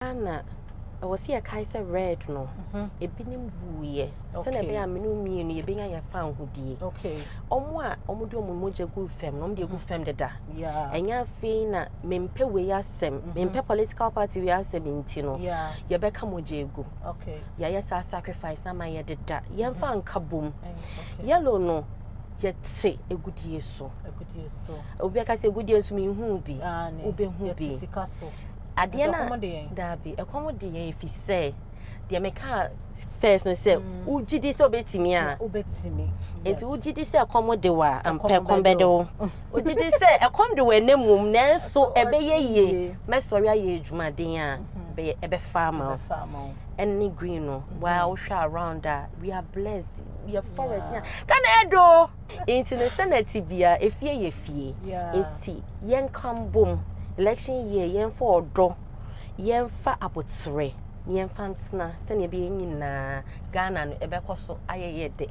Anna, I was here Kaiser red no. A binim buye. Send a bear menu me and ye being I found who did. Okay. Omwa, omudio mumoja good fem, no good fem de da. Yeah. And ya fina, mempe we asem, mempe political party we asem intino. Yeah. Ya beka mojegu. Okay. Ya yes, I sacrifice na my did that. Yan fan kabum. Yellow no. Yet say a good year so. A good year so. Obeka say good years me who be. Ube who be. At the end, Darby, a comedy if he say, the American first and say, Uji disobey me. It's Uji say a commodewa and per combedo. Uji say a condo and name so a bay ye. My sorry, age, my dear, be a farmer. Any green while we around that we are blessed. We are forest now. Can I do? Into the Senate via if ye fee. It's yen come boom. Election year yen for do yen fa abotre yen fansna sene be yin na Ghana no ebe koso ayeye de